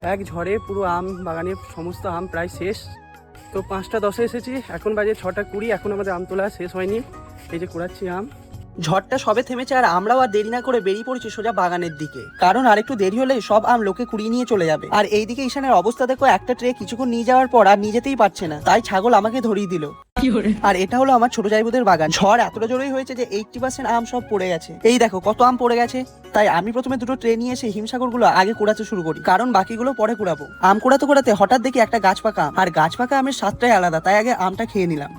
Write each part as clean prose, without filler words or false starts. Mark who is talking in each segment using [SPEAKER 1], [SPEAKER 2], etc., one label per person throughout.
[SPEAKER 1] এক ঝড়ে পুরো আম বাগানের সমস্ত আম প্রায় শেষ। তো 5টা 10-এ এসেছি, এখন বাজে 6টা 20, এখন আমাদের আম তোলা শেষ হয়নি। এই যে কুড়াচ্ছি আম। ঝড়টা সবে থেমেছে আর আমরাও আর দেরি না করে বেরিয়ে পড়েছি সোজা বাগানের দিকে, কারণ আরেকটু দেরি হলে সব আম লোকে কুড়িয়ে নিয়ে চলে যাবে। আর এইদিকে ঈশানের অবস্থা দেখো, একটা ট্রে কিছুক্ষণ নিয়ে যাওয়ার পর আর নিয়ে যেতেই পারছে না, তাই ছাগল আমাকে ধরিয়ে দিল। আর এটা হলো আমার ছোট জাইবুদের বাগান। ঝড় এতটা জোরেই হয়েছে যে 80% আম সব পড়ে গেছে। এই দেখো কত আম পড়ে গেছে। তাই আমি প্রথমে দুটো ট্রে নিয়ে এসে হিমসাগরগুলো আগে কুড়াতে শুরু করি, কারণ বাকিগুলো পরে কুড়াবো। আম কুড়াতে কুড়াতে হঠাৎ দেখি একটা গাছ পাকা আম, আর গাছ পাকা আমের স্বাদটাই আলাদা, তাই আগে আমটা খেয়ে নিলাম।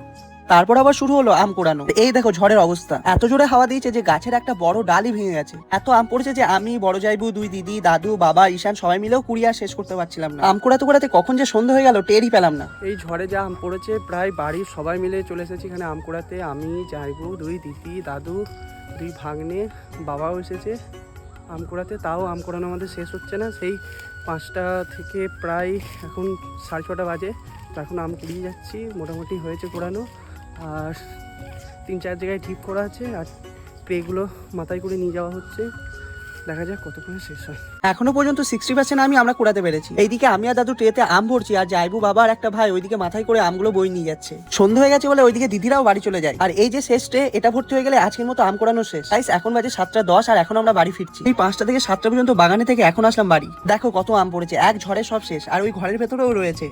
[SPEAKER 1] তারপর আবার শুরু হলো আম কোড়ানো। এই দেখো ঝড়ের অবস্থা, এত জোরে হাওয়া দিয়েছে যে গাছের একটা বড় ডালই ভেঙে গেছে। এত আম পড়েছে যে আমি, বড় জাইবু, দুই দিদি, দাদু, বাবা, ঈশান সবাই মিলেও কুড়িয়ে আর শেষ করতে পারছিলাম না। আম কোড়াতে কোড়াতে কখন যে সন্ধ্যা হয়ে গেল টেরই পেলাম না। এই ঝড়ে যা আম পড়েছে, প্রায় বাড়ির সবাই মিলে চলে এসেছি এখানে আম কোড়াতে। আমি, জাইবু, দুই দিদি, দাদু, দুই ভাগ্নে, বাবাও এসেছে আম কোড়াতে। তাও আম কোড়ানো আমাদের শেষ হচ্ছে না। সেই 5টা থেকে প্রায় এখন 6:30 বাজে, তো এখন আম কুড়িয়ে যাচ্ছি। মোটামুটি হয়েছে কোড়ানো, আর 3-4 জায়গায় ঠিক করা আছে, আর ট্রেগুলো মাথায় করে নিয়ে যাওয়া হচ্ছে। দেখা যাক কতক্ষণে শেষ হয়। এখনো পর্যন্ত 60% আমরা কুড়াতে পেরেছি। এইদিকে আমি আর দাদু ট্রেতে আম ভরছি, আর জাইবু বাবা আর একটা ভাই ওইদিকে মাথায় করে আমগুলো বই নিয়ে যাচ্ছে। সন্ধ্যা হয়ে গেছে বলে ওইদিকে দিদিরাও বাড়ি চলে যায়। আর এই যে শেষ ট্রে, এটা ভর্তি হয়ে গেলে আজকের মতো আম কোড়ানো শেষ। গাইস এখন বাজে 7:10, আর এখন আমরা বাড়ি ফিরছি। এই 5টা থেকে 7টা পর্যন্ত বাগানে থেকে এখন আসলাম বাড়ি। দেখো কত আম পড়েছে, এক ঝড়ে সব শেষ, আর ওই ঘরের ভেতরেও রয়েছে।